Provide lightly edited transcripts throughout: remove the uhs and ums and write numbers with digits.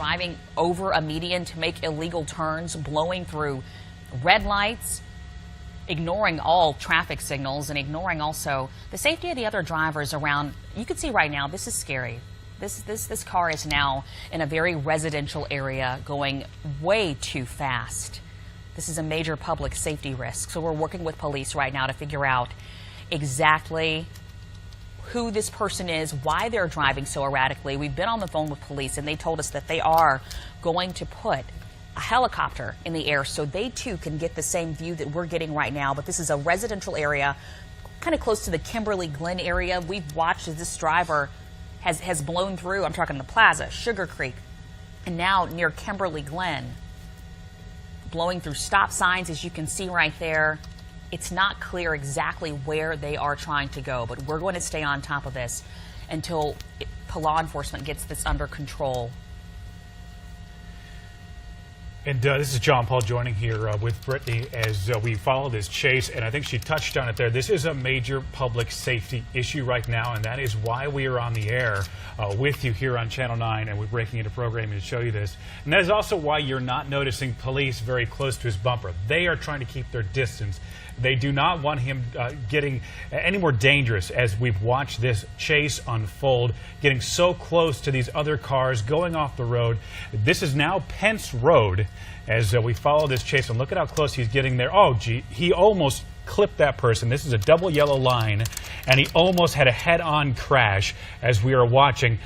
driving over a median to make illegal turns, blowing through red lights, ignoring all traffic signals, and ignoring also the safety of the other drivers around. You can see right now, this is scary. This car is now in a very residential area going way too fast. This is a major public safety risk. So we're working with police right now to figure out exactly who this person is, why they're driving so erratically. We've been on the phone with police and they told us that they are going to put a helicopter in the air so they too can get the same view that we're getting right now. But this is a residential area kind of close to the Kimberly Glen area. We've watched as this driver has blown through. I'm talking the Plaza, Sugar Creek, and now near Kimberly Glen, blowing through stop signs, as you can see right there. It's not clear exactly where they are trying to go, but we're going to stay on top of this until law enforcement gets this under control. And this is John Paul joining here with Brittany as we follow this chase. And I think she touched on it there. This is a major public safety issue right now, and that is why we are on the air with you here on Channel 9, and we're breaking into programming to show you this. And that is also why you're not noticing police very close to his bumper. They are trying to keep their distance. They do not want him getting any more dangerous as we've watched this chase unfold, getting so close to these other cars, going off the road. This is now Pence Road as we follow this chase, and look at how close he's getting there. Oh, gee, he almost clipped that person. This is a double yellow line, and he almost had a head-on crash as we are watching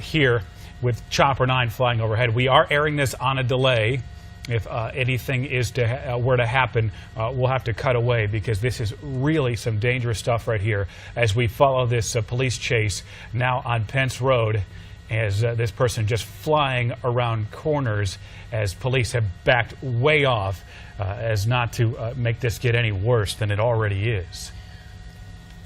here with Chopper 9 flying overhead. We are airing this on a delay. If anything is were to happen, we'll have to cut away because this is really some dangerous stuff right here as we follow this police chase now on Pence Road as this person just flying around corners as police have backed way off as not to make this get any worse than it already is.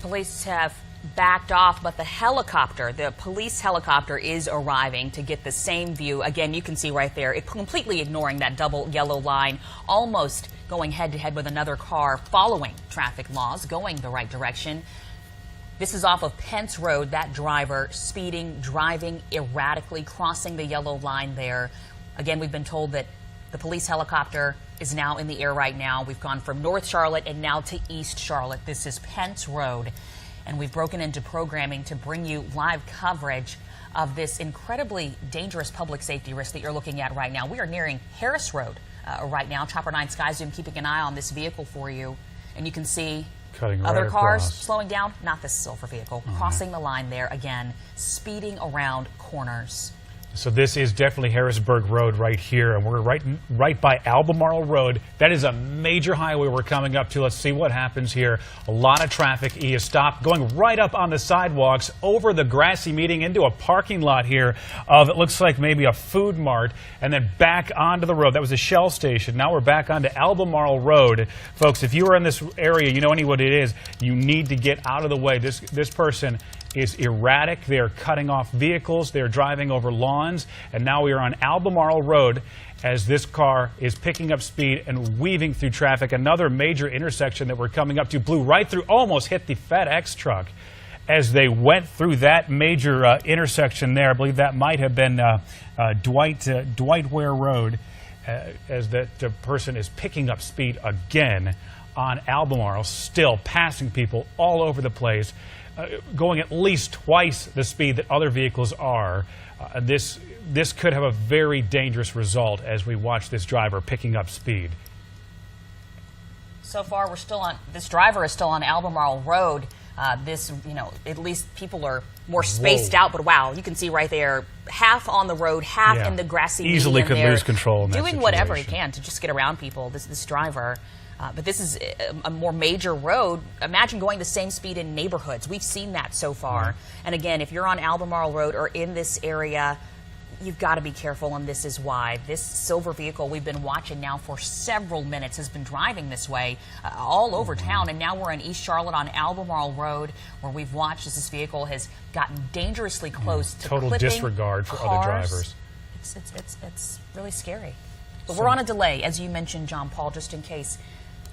Police have backed off, but the helicopter, the police helicopter, is arriving to get the same view. Again, you can see right there, it completely ignoring that double yellow line, almost going head to head with another car, following traffic laws, going the right direction. This is off of Pence Road, that driver speeding, driving erratically, crossing the yellow line there. Again, we've been told that the police helicopter is now in the air right now. We've gone from North Charlotte and now to East Charlotte. This is Pence Road. And we've broken into programming to bring you live coverage of this incredibly dangerous public safety risk that you're looking at right now. We are nearing Harris Road right now. Chopper 9 Sky Zoom keeping an eye on this vehicle for you. And you can see cutting other right cars across. Slowing down. Not this silver vehicle. Crossing the line there again, speeding around corners. So this is definitely Harrisburg Road right here, and we're right by Albemarle Road. That is a major highway we're coming up to. Let's see what happens here. A lot of traffic. He is stopped, going right up on the sidewalks, over the grassy median into a parking lot here of, it looks like maybe a food mart, and then back onto the road. That was a Shell station. Now we're back onto Albemarle Road. Folks, if you are in this area, you know what it is. You need to get out of the way. This person is erratic. They're cutting off vehicles. They're driving over lawns. And now we are on Albemarle Road as this car is picking up speed and weaving through traffic. Another major intersection that we're coming up to, blew right through, almost hit the FedEx truck as they went through that major intersection there. I believe that might have been Dwight Ware Road as the person is picking up speed again on Albemarle, still passing people all over the place. Going at least twice the speed that other vehicles are. This could have a very dangerous result as we watch this driver picking up speed. So far, this driver is still on Albemarle Road. At least people are more spaced out, but wow, you can see right there, half on the road, half in the grassy median. Easily could lose control in that doing whatever he can to just get around people, this driver. But this is a more major road. Imagine going the same speed in neighborhoods. We've seen that so far. And again, if you're on Albemarle Road or in this area, you've got to be careful, and this is why. This silver vehicle we've been watching now for several minutes has been driving this way all over town, and now we're in East Charlotte on Albemarle Road where we've watched as this vehicle has gotten dangerously close to total disregard for cars. other drivers. It's really scary. But we're on a delay, as you mentioned, John Paul, just in case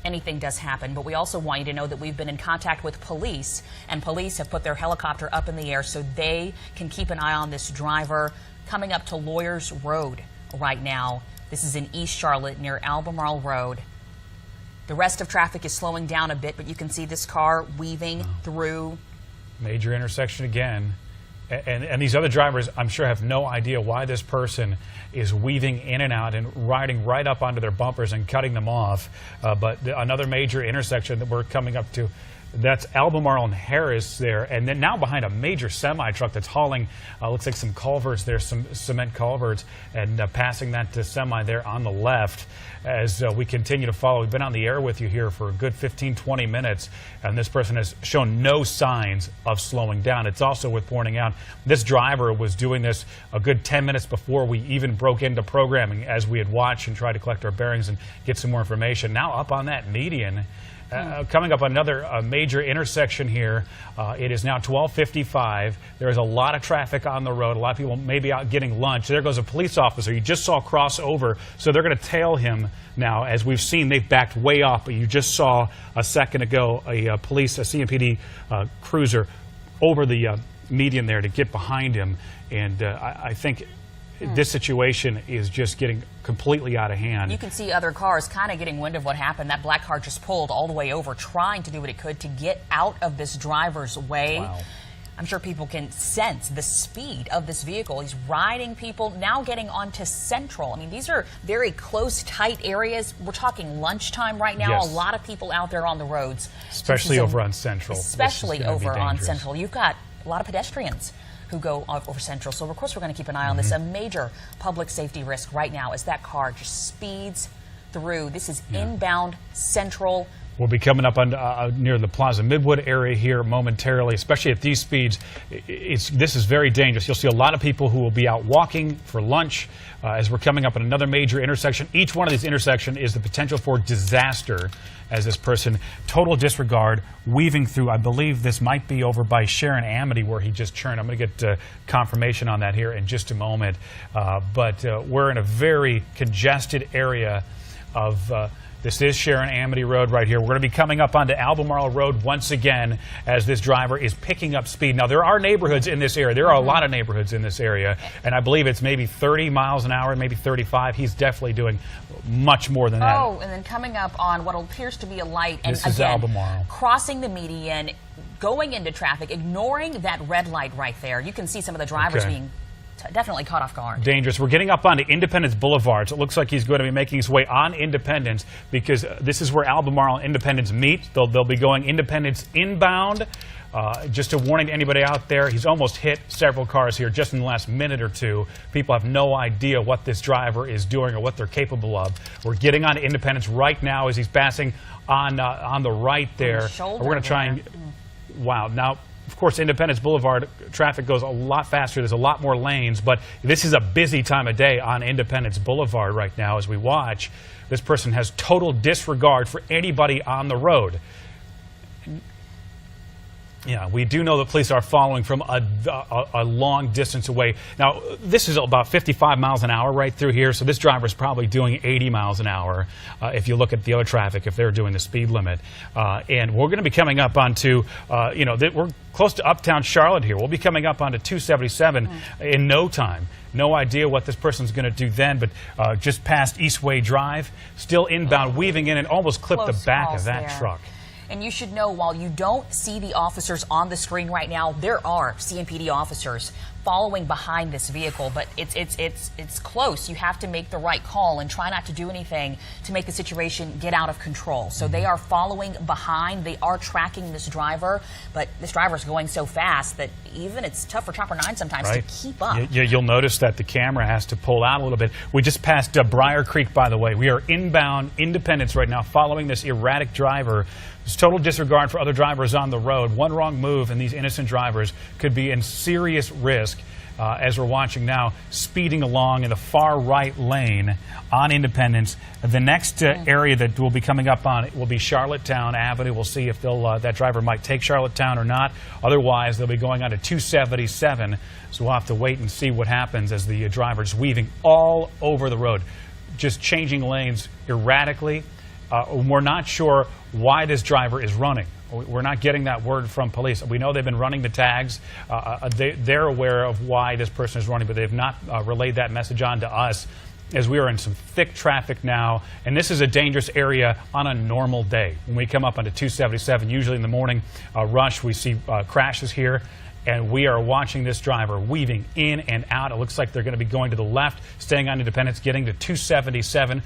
anything does happen. But we also want you to know that we've been in contact with police, and police have put their helicopter up in the air so they can keep an eye on this driver coming up to Lawyers Road right now. This is in East Charlotte near Albemarle Road. The rest of traffic is slowing down a bit, but you can see this car weaving through. Major intersection again. And these other drivers, I'm sure, have no idea why this person is weaving in and out and riding right up onto their bumpers and cutting them off. But another major intersection that we're coming up to, that's Albemarle and Harris there. And then now behind a major semi-truck that's hauling, looks like some culverts there, some cement culverts, and passing that to semi there on the left. As we continue to follow, we've been on the air with you here for a good 15-20 minutes, and this person has shown no signs of slowing down. It's also worth pointing out this driver was doing this a good 10 minutes before we even broke into programming, as we had watched and tried to collect our bearings and get some more information. Now up on that median. Coming up on another major intersection here. It is now 12:55. There is a lot of traffic on the road. A lot of people may be out getting lunch. There goes a police officer you just saw cross over, so they're going to tail him now. As we've seen, they've backed way off, but you just saw a second ago a CMPD cruiser over the median there to get behind him. And I think this situation is just getting completely out of hand. You can see other cars kind of getting wind of what happened. That black car just pulled all the way over, trying to do what it could to get out of this driver's way. Wow. I'm sure people can sense the speed of this vehicle. He's riding people, now getting onto Central. I mean, these are very close, tight areas. We're talking lunchtime right now. Yes. A lot of people out there on the roads. Especially over on Central. Especially over on Central. You've got a lot of pedestrians who go over Central. So, of course, we're going to keep an eye on this. A major public safety risk right now as that car just speeds through. This is inbound Central. We'll be coming up on near the Plaza Midwood area here momentarily, especially at these speeds. This is very dangerous. You'll see a lot of people who will be out walking for lunch as we're coming up on another major intersection. Each one of these intersections is the potential for disaster, as this person, total disregard, weaving through. I believe this might be over by Sharon Amity where he just churned. I'm going to get confirmation on that here in just a moment. But we're in a very congested area of this is Sharon Amity Road right here. We're going to be coming up onto Albemarle Road once again as this driver is picking up speed. Now, there are neighborhoods in this area. There are a lot of neighborhoods in this area, and I believe it's maybe 30 miles an hour, maybe 35. He's definitely doing much more than that. Oh, and then coming up on what appears to be a light, and this is again, Albemarle. Crossing the median, going into traffic, ignoring that red light right there. You can see some of the drivers being definitely caught off guard. Dangerous. We're getting up onto Independence Boulevard. So it looks like he's going to be making his way on Independence because this is where Albemarle and Independence meet. They'll be going Independence inbound. Just a warning to anybody out there, he's almost hit several cars here just in the last minute or two. People have no idea what this driver is doing or what they're capable of. We're getting on to Independence right now as he's passing on the right there. We're going to try and... Wow. Now, of course, Independence Boulevard traffic goes a lot faster. There's a lot more lanes, but this is a busy time of day on Independence Boulevard right now as we watch. This person has total disregard for anybody on the road. Yeah, we do know the police are following from a long distance away. Now, this is about 55 miles an hour right through here, so this driver is probably doing 80 miles an hour if you look at the other traffic, if they're doing the speed limit. And we're going to be coming up onto, we're close to uptown Charlotte here. We'll be coming up onto 277 in no time. No idea what this person's going to do then, but just past Eastway Drive, still inbound, weaving in and almost clipped the back of that truck. And you should know, while you don't see the officers on the screen right now, there are CMPD officers following behind this vehicle, but it's close. You have to make the right call and try not to do anything to make the situation get out of control. So they are following behind. They are tracking this driver, but this driver is going so fast that even it's tough for Chopper 9 sometimes to keep up. You'll notice that the camera has to pull out a little bit. We just passed Briar Creek, by the way. We are inbound Independence right now, following this erratic driver. There's total disregard for other drivers on the road. One wrong move and these innocent drivers could be in serious risk. As we're watching now, speeding along in the far right lane on Independence. The next area that we'll be coming up on will be Charlottetown Avenue. We'll see if that driver might take Charlottetown or not. Otherwise, they'll be going on to 277. So we'll have to wait and see what happens as the driver's weaving all over the road, just changing lanes erratically. And this is Independence. We're going to be coming up onto 277 in no time. No idea what this person is going to do then, but just a warning to anybody out there, he's almost hit several cars here just in the last minute or two. People have no idea what this driver is doing or what they're capable of. But this driver is weaving all over the road, just changing lanes erratically. We're not sure why this driver is running. We're not getting that word from police. We know they've been running the tags. They're aware of why this person is running, but they've not relayed that message on to us, as we are in some thick traffic now. And this is a dangerous area on a normal day. When we come up onto 277, usually in the morning rush, we see crashes here. And we are watching this driver weaving in and out. It looks like they're going to be going to the left, staying on Independence, getting to 277.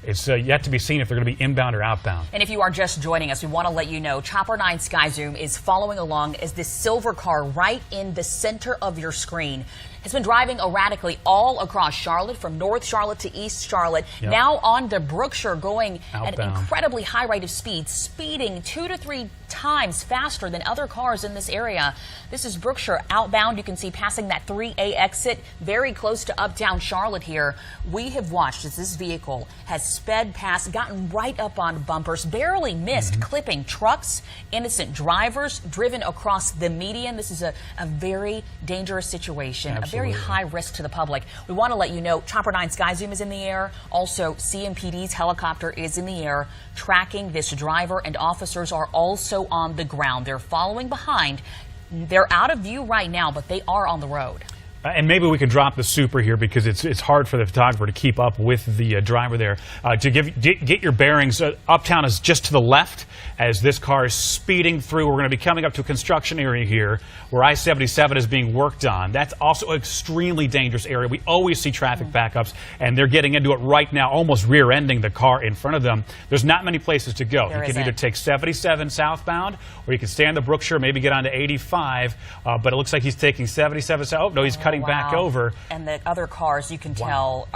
It's yet to be seen if they're going to be inbound or outbound. And if you are just joining us, we want to let you know Chopper 9 Sky Zoom is following along as this silver car right in the center of your screen has been driving erratically all across Charlotte, from North Charlotte to East Charlotte. Yep. Now on the Brookshire, going at an Outbound. incredibly high rate of speed, speeding 2 to 3 times faster than other cars in this area. This is Brookshire outbound. You can see passing that 3A exit, very close to uptown Charlotte here. We have watched as this vehicle has sped past, gotten right up on bumpers, barely missed, clipping trucks, innocent drivers, driven across the median. This is a very dangerous situation. Absolutely. A very high risk to the public. We want to let you know Chopper 9 Sky Zoom is in the air. Also, CMPD's helicopter is in the air tracking this driver, and officers are also on the ground. They're following behind. They're out of view right now, but they are on the road. And maybe we could drop the super here, because it's hard for the photographer to keep up with the driver there. To get your bearings, uptown is just to the left as this car is speeding through. We're going to be coming up to a construction area here where I-77 is being worked on. That's also an extremely dangerous area. We always see traffic backups, and they're getting into it right now, almost rear-ending the car in front of them. There's not many places to go. You can either take 77 southbound, or you can stay on the Brookshire, maybe get onto 85, but it looks like he's taking 77 south. Oh, no, he's cutting back over. And the other cars, you can tell,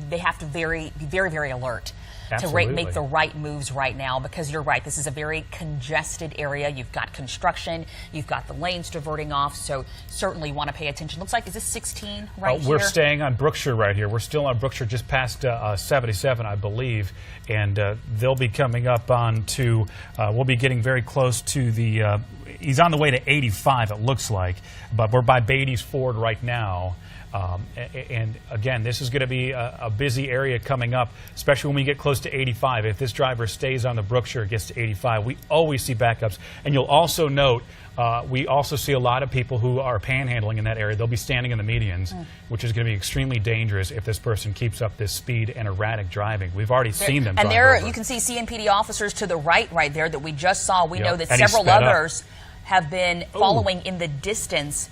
they have to be very, very alert. Absolutely. To make the right moves right now, because you're right, this is a very congested area. You've got construction, you've got the lanes diverting off, so certainly want to pay attention. Looks like, is this 16 right here? We're staying on Brookshire right here. We're still on Brookshire just past 77, I believe, and they'll be coming up on to, we'll be getting very close to the, he's on the way to 85, it looks like, but we're by Beatty's Ford right now. And again, this is going to be a busy area coming up, especially when we get close to 85. If this driver stays on the Brookshire, gets to 85, we always see backups. And you'll also note, we also see a lot of people who are panhandling in that area. They'll be standing in the medians, which is going to be extremely dangerous if this person keeps up this speed and erratic driving. We've already seen them. And drive there, over. you can see CMPD officers to the right there that we just saw. We know that And he several sped up. others have been following in the distance.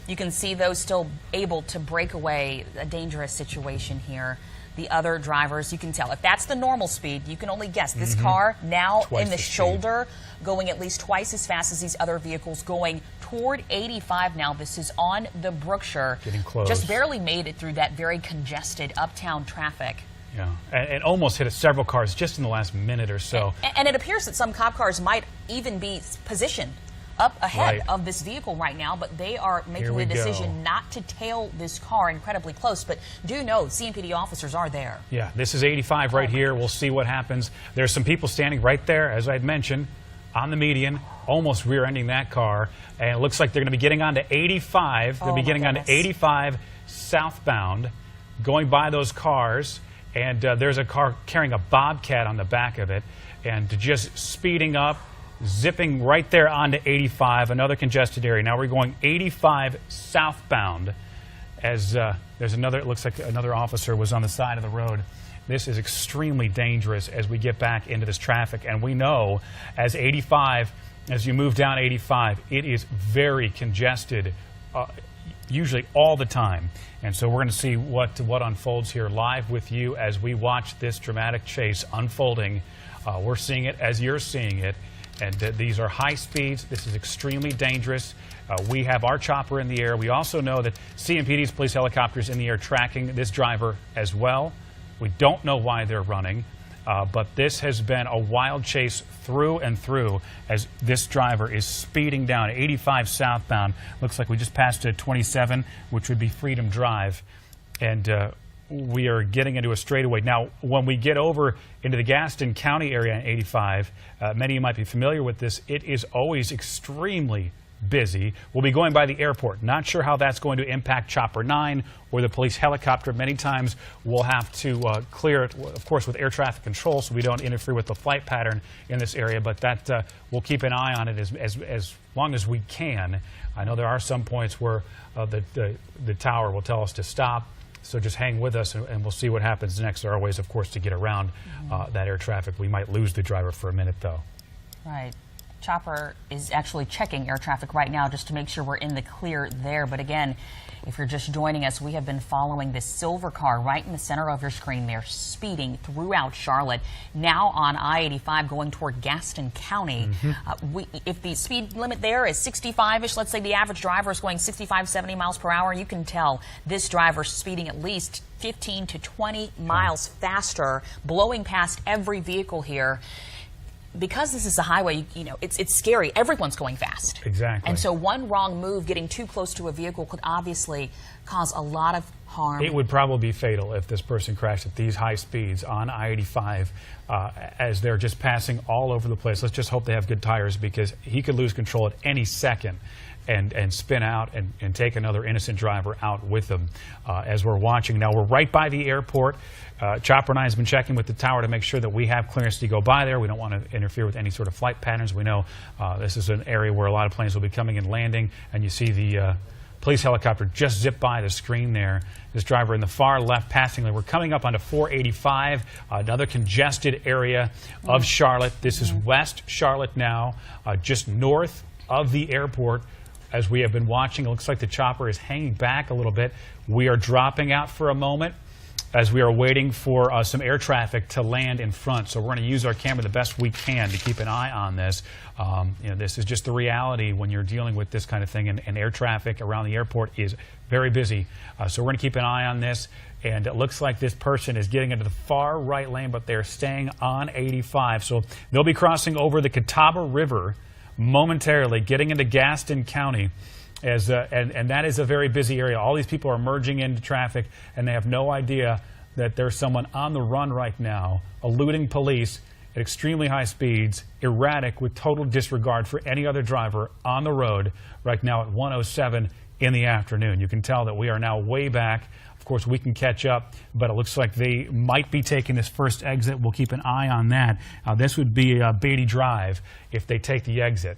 You can see those still able to break away. A dangerous situation here. The other drivers, you can tell. If that's the normal speed, you can only guess. This car now Twice in the the speed. shoulder, going at least twice as fast as these other vehicles, going toward 85 now. This is on the Brookshire. Getting close. Just barely made it through that very congested uptown traffic. Yeah, and almost hit several cars just in the last minute or so. And it appears that some cop cars might even be positioned up ahead Right. of this vehicle right now, but they are making Here we the decision go. not to tail this car incredibly close. But do know CMPD officers are there. Yeah, this is 85 right here. We'll see what happens. There's some people standing right there, as I'd mentioned, on the median, almost rear-ending that car. And it looks like they're going to be getting onto 85. They'll be my getting onto goodness. 85 southbound, going by those cars. And there's a car carrying a Bobcat on the back of it, and just speeding up, zipping right there onto 85, another congested area. Now we're going 85 southbound, as there's another, it looks like another officer was on the side of the road. This is extremely dangerous as we get back into this traffic, and we know as 85, as you move down 85, it is very congested, usually all the time. And so we're going to see what unfolds here live with you as we watch this dramatic chase unfolding. We're seeing it as you're seeing it. And these are high speeds. This is extremely dangerous. We have our chopper in the air. We also know that CMPD's police helicopters in the air tracking this driver as well. We don't know why they're running, but this has been a wild chase through and through as this driver is speeding down 85 southbound. Looks like we just passed to 27, which would be Freedom Drive. And we are getting into a straightaway. Now, when we get over into the Gaston County area in 85, many of you might be familiar with this, it is always extremely busy. We'll be going by the airport. Not sure how that's going to impact Chopper 9 or the police helicopter. Many times we'll have to clear it, of course, with air traffic control so we don't interfere with the flight pattern in this area, but that we'll keep an eye on it as long as we can. I know there are some points where the tower will tell us to stop, so just hang with us and we'll see what happens next. There are ways, of course, to get around that air traffic. We might lose the driver for a minute, though. Right. Chopper is actually checking air traffic right now just to make sure we're in the clear there. But again, if you're just joining us, we have been following this silver car right in the center of your screen there, speeding throughout Charlotte, now on I-85 going toward Gaston County. If the speed limit there is 65-ish, let's say the average driver is going 65, 70 miles per hour, you can tell this driver speeding at least 15 to 20 miles faster, blowing past every vehicle here. Because this is a highway, you know, it's scary. Everyone's going fast. Exactly. And so one wrong move, getting too close to a vehicle, could obviously cause a lot of harm. It would probably be fatal if this person crashed at these high speeds on I-85 as they're just passing all over the place. Let's just hope they have good tires, because he could lose control at any second and spin out and take another innocent driver out with him as we're watching. Now, we're right by the airport. Chopper 9 has been checking with the tower to make sure that we have clearance to go by there. We don't want to interfere with any sort of flight patterns. We know this is an area where a lot of planes will be coming and landing, and you see the police helicopter just zip by the screen there. This driver in the far left passing lane. We're coming up onto 485, another congested area of Charlotte. This is West Charlotte now, just north of the airport. As we have been watching, it looks like the chopper is hanging back a little bit. We are dropping out for a moment as we are waiting for some air traffic to land in front. So we're going to use our camera the best we can to keep an eye on this. You know, this is just the reality when you're dealing with this kind of thing, and air traffic around the airport is very busy. So we're going to keep an eye on this, and it looks like this person is getting into the far right lane, but they're staying on 85. So they'll be crossing over the Catawba River momentarily, getting into Gaston County. And that is a very busy area. All these people are merging into traffic, and they have no idea that there's someone on the run right now, eluding police at extremely high speeds, erratic, with total disregard for any other driver on the road right now at 1:07 in the afternoon. You can tell that we are now way back. Of course, we can catch up, but it looks like they might be taking this first exit. We'll keep an eye on that. This would be Beatty Drive if they take the exit.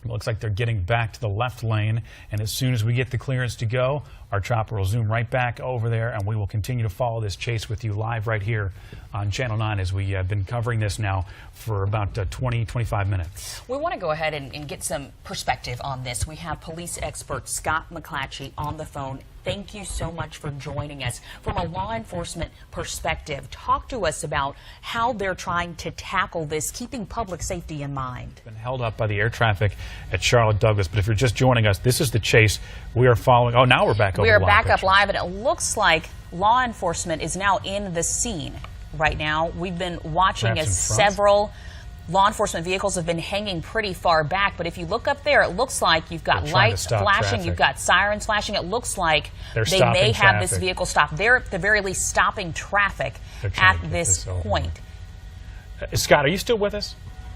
It looks like they're getting back to the left lane, and as soon as we get the clearance to go, our chopper will zoom right back over there, and we will continue to follow this chase with you live right here on Channel 9 as we have been covering this now for about 20-25 minutes. We want to go ahead and get some perspective on this. We have police expert Scott McClatchy on the phone. Thank you so much for joining us. From a law enforcement perspective, talk to us about how they're trying to tackle this, keeping public safety in mind. Been held up by the air traffic at Charlotte Douglas, but if you're just joining us, this is the chase we are following. Oh, now we're back. We are back up live, and it looks like law enforcement is now in the scene right now. We've been watching as several law enforcement vehicles have been hanging pretty far back, but if you look up there, it looks like you've got lights flashing, you've got sirens flashing. It looks like they may have this vehicle stopped. They're at the very least stopping traffic at this point. Scott, are you still with us?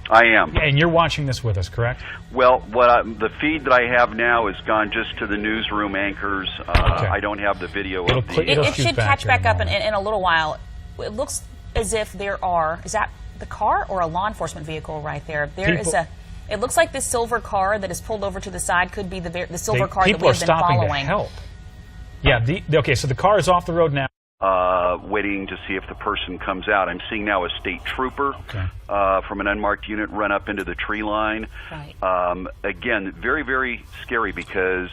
I am. And you're watching this with us, correct? Well, the feed that I have now has gone just to the newsroom anchors. Okay. I don't have the video. It should catch back up in a little while. It looks as if there are, is that the car or a law enforcement vehicle right there? It looks like this silver car that is pulled over to the side could be the silver car that we've been following. To help. Yeah, okay, so the car is off the road now. Waiting to see if the person comes out. I'm seeing now a state trooper from an unmarked unit run up into the tree line. Right. Again, very, very scary because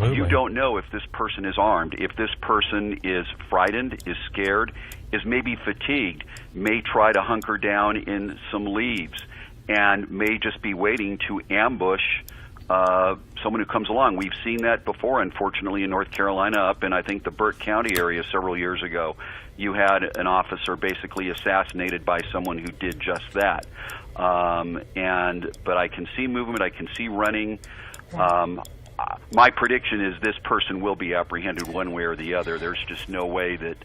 you don't know if this person is armed, if this person is frightened, is scared, is maybe fatigued, may try to hunker down in some leaves, and may just be waiting to ambush someone who comes along. We've seen that before, unfortunately, in North Carolina, up in, I think, the Burt County area several years ago. You had an officer basically assassinated by someone who did just that. But I can see movement, I can see running. My prediction is this person will be apprehended one way or the other. There's just no way that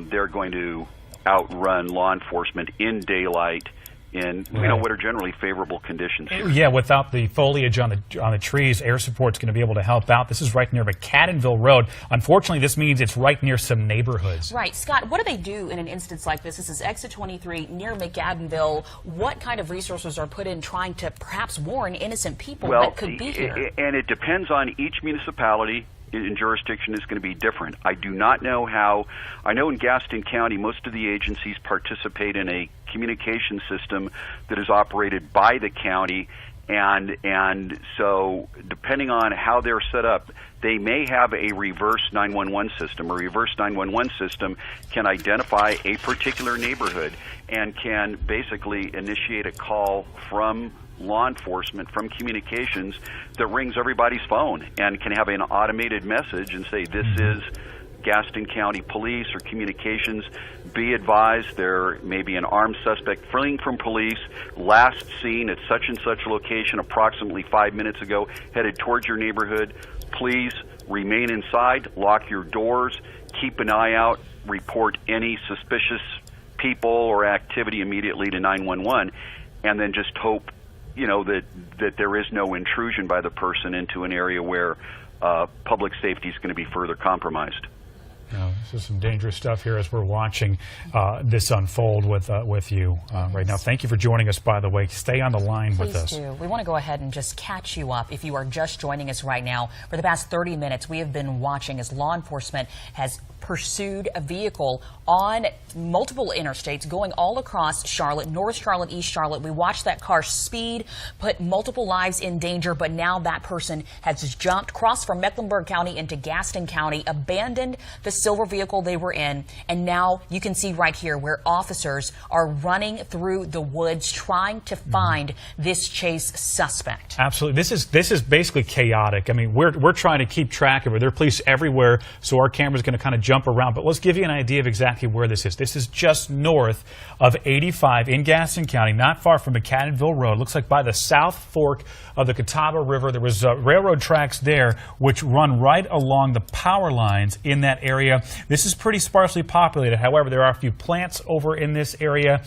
they're going to outrun law enforcement in daylight in Right. what are generally favorable conditions here. Yeah, without the foliage on the trees, air support's going to be able to help out. This is right near McAdenville Road. Unfortunately, this means it's right near some neighborhoods. Right. Scott, what do they do in an instance like this? This is exit 23 near McAdenville. What kind of resources are put in trying to perhaps warn innocent people that could be here? And it depends on each municipality in jurisdiction is going to be different. I do not know how. I know in Gaston County, most of the agencies participate in a communication system that is operated by the county, and so depending on how they're set up, they may have a reverse 911 system. A reverse 911 system can identify a particular neighborhood and can basically initiate a call from law enforcement, from communications, that rings everybody's phone and can have an automated message and say, this is Gaston County Police or Communications. Be advised, there may be an armed suspect fleeing from police, last seen at such and such location approximately 5 minutes ago, headed towards your neighborhood. Please remain inside, lock your doors, keep an eye out, report any suspicious people or activity immediately to 911, and then just hope that there is no intrusion by the person into an area where public safety is going to be further compromised. This is some dangerous stuff here as we're watching this unfold with you right now. Thank you for joining us, by the way. Stay on the line with us. Please do. We want to go ahead and just catch you up. If you are just joining us right now, for the past 30 minutes, we have been watching as law enforcement has pursued a vehicle on multiple interstates going all across Charlotte, North Charlotte, East Charlotte. We watched that car speed, put multiple lives in danger, but now that person has jumped, crossed from Mecklenburg County into Gaston County, abandoned the silver vehicle they were in, and now you can see right here where officers are running through the woods trying to find this chase suspect. Absolutely. This is basically chaotic. I mean, we're trying to keep track of it. There are police everywhere, so our camera's going to kind of jump around, but let's give you an idea of exactly where this is. This is just north of 85 in Gaston County, not far from McAdenville Road. Looks like by the South Fork of the Catawba River. There was railroad tracks there which run right along the power lines in that area. This is pretty sparsely populated. However, there are a few plants over in this area.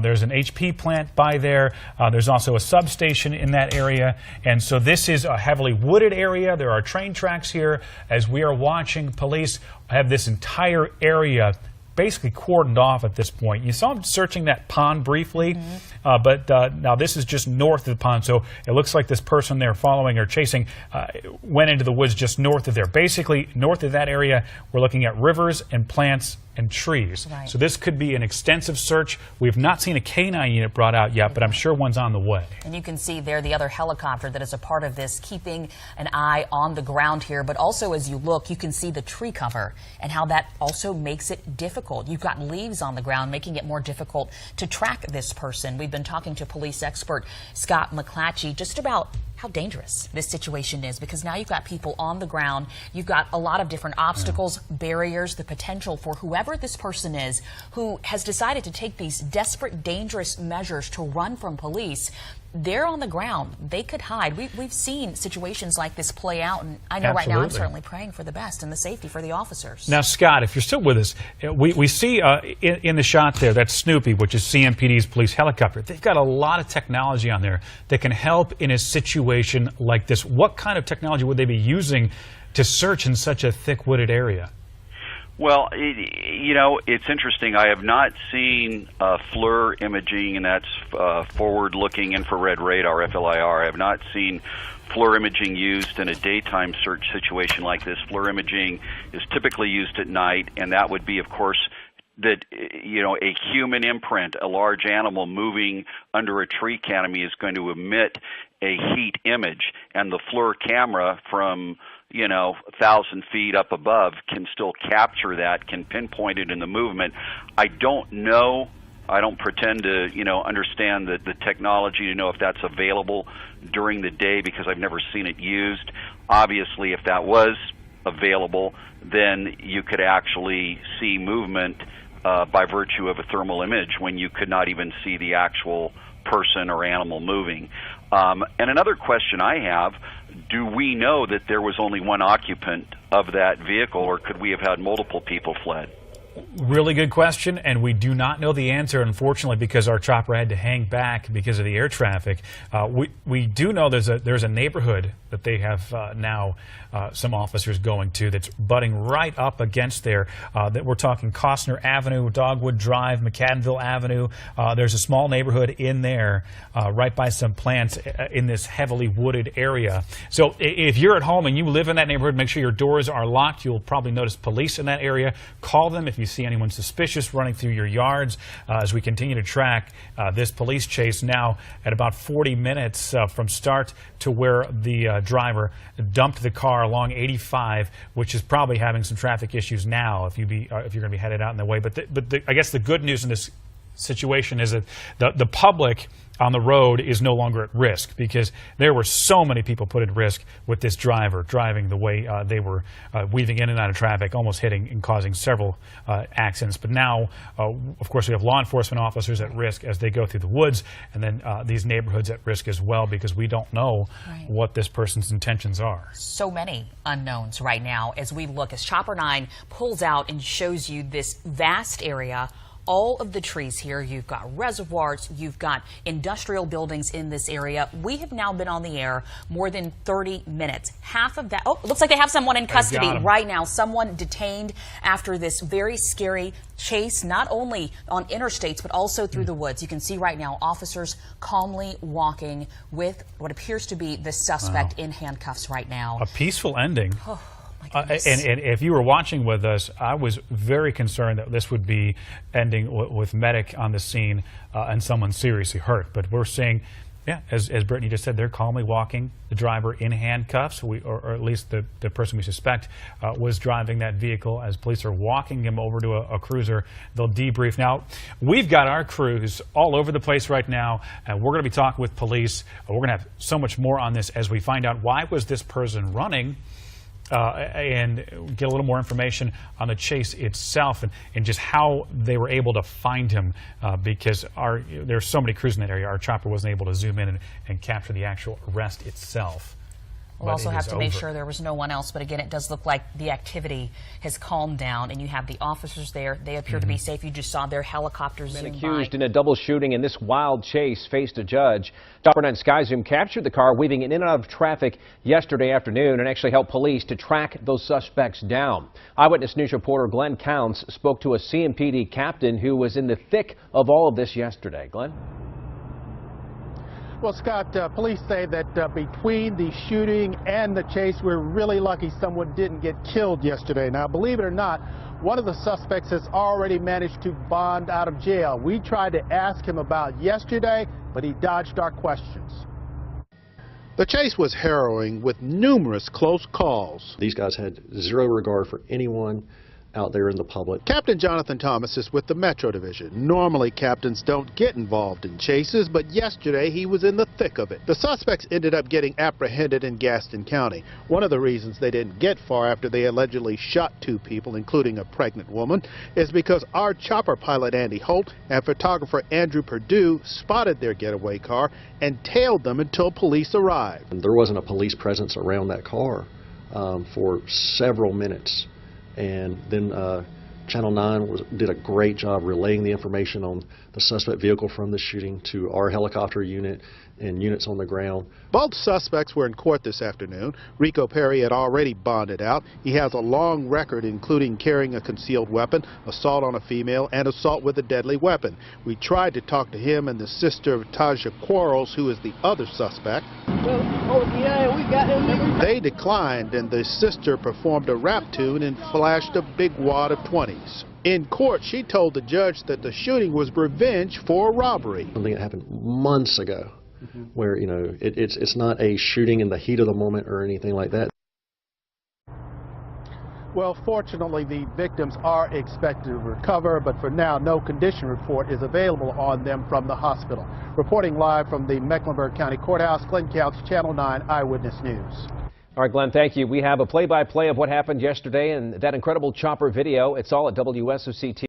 There's an HP plant by there. There's also a substation in that area. And so this is a heavily wooded area. There are train tracks here. As we are watching, police have this entire area basically cordoned off at this point. You saw them searching that pond briefly, but now this is just north of the pond, so it looks like this person they're following or chasing went into the woods just north of there. Basically, north of that area, we're looking at rivers and plants and trees. Right. So this could be an extensive search. We have not seen a canine unit brought out yet, but I'm sure one's on the way. And you can see there the other helicopter that is a part of this, keeping an eye on the ground here. But also as you look, you can see the tree cover and how that also makes it difficult. You've got leaves on the ground, making it more difficult to track this person. We've been talking to police expert Scott McClatchy just about how dangerous this situation is, because now you've got people on the ground, you've got a lot of different obstacles, barriers, the potential for whoever this person is who has decided to take these desperate, dangerous measures to run from police. They're on the ground. They could hide. We've seen situations like this play out, and I know right now I'm certainly praying for the best and the safety for the officers. Now, Scott, if you're still with us, we see in the shot there, that's Snoopy, which is CMPD's police helicopter. They've got a lot of technology on there that can help in a situation like this. What kind of technology would they be using to search in such a thick wooded area? Well, it's interesting. I have not seen FLIR imaging, and that's forward-looking infrared radar, FLIR. I have not seen FLIR imaging used in a daytime search situation like this. FLIR imaging is typically used at night, and that would be, of course, that a human imprint, a large animal moving under a tree canopy is going to emit a heat image, and the FLIR camera from 1,000 feet up above can still capture that, can pinpoint it in the movement. I don't know. I don't pretend to, understand the technology to know if that's available during the day, because I've never seen it used. Obviously, if that was available, then you could actually see movement by virtue of a thermal image when you could not even see the actual person or animal moving. And another question I have, do we know that there was only one occupant of that vehicle, or could we have had multiple people fled? Really good question, and we do not know the answer, unfortunately, because our chopper had to hang back because of the air traffic. We do know there's a neighborhood that they have now some officers going to that's butting right up against there. That we're talking Costner Avenue, Dogwood Drive, McAdenville Avenue. There's a small neighborhood in there right by some plants in this heavily wooded area. So if you're at home and you live in that neighborhood, make sure your doors are locked. You'll probably notice police in that area. Call them if you see anyone suspicious running through your yards. As we continue to track this police chase now at about 40 minutes from start to where the driver dumped the car along 85, which is probably having some traffic issues now if you're going to be headed out in the way. But I guess the good news in this situation is that the public on the road is no longer at risk, because there were so many people put at risk with this driver driving the way they were weaving in and out of traffic, almost hitting and causing several accidents. But now, of course, we have law enforcement officers at risk as they go through the woods, and then these neighborhoods at risk as well, because we don't know what this person's intentions are. So many unknowns right now as we look, as Chopper 9 pulls out and shows you this vast area. All of the trees here, you've got reservoirs, you've got industrial buildings in this area. We have now been on the air more than 30 minutes. Half of that, it looks like they have someone in custody right now, someone detained after this very scary chase, not only on interstates, but also through the woods. You can see right now officers calmly walking with what appears to be the suspect in handcuffs right now. A peaceful ending. And if you were watching with us, I was very concerned that this would be ending with medic on the scene and someone seriously hurt. But we're seeing, as Brittany just said, they're calmly walking, the driver in handcuffs, or at least the person we suspect was driving that vehicle. As police are walking him over to a cruiser, they'll debrief. Now, we've got our crews all over the place right now, and we're going to be talking with police. We're going to have so much more on this as we find out why was this person running, and get a little more information on the chase itself and just how they were able to find him, because there's so many crews in that area. Our chopper wasn't able to zoom in and capture the actual arrest itself. We'll also have to make sure there was no one else, but again, it does look like the activity has calmed down, and you have the officers there. They appear to be safe. You just saw their helicopters zoom by. Accused in a double shooting in this wild chase faced a judge. Chopper 9 Sky Zoom captured the car weaving in and out of traffic yesterday afternoon and actually helped police to track those suspects down. Eyewitness News reporter Glenn Counts spoke to a CMPD captain who was in the thick of all of this yesterday. Glenn? Well, Scott, police say that between the shooting and the chase, we're really lucky someone didn't get killed yesterday. Now, believe it or not, one of the suspects has already managed to bond out of jail. We tried to ask him about yesterday, but he dodged our questions. The chase was harrowing with numerous close calls. These guys had zero regard for anyone out there in the public. Captain Jonathan Thomas is with the Metro Division. Normally, captains don't get involved in chases, but yesterday he was in the thick of it. The suspects ended up getting apprehended in Gaston County. One of the reasons they didn't get far after they allegedly shot 2 people, including a pregnant woman, is because our chopper pilot Andy Holt and photographer Andrew Perdue spotted their getaway car and tailed them until police arrived. And there wasn't a police presence around that car for several minutes. And then Channel 9 did a great job relaying the information on the suspect vehicle from the shooting to our helicopter unit and units on the ground. Both suspects were in court this afternoon. Rico Perry had already bonded out. He has a long record, including carrying a concealed weapon, assault on a female, and assault with a deadly weapon. We tried to talk to him and the sister of Taja Quarles, who is the other suspect. They declined, and the sister performed a rap tune and flashed a big wad of 20s. In court, she told the judge that the shooting was revenge for a robbery. Something that happened months ago, where, you know, it's not a shooting in the heat of the moment or anything like that. Well, fortunately, the victims are expected to recover, but for now, no condition report is available on them from the hospital. Reporting live from the Mecklenburg County Courthouse, Glenn Counts, Channel 9 Eyewitness News. All right, Glenn, thank you. We have a play-by-play of what happened yesterday and that incredible chopper video. It's all at WSOC TV.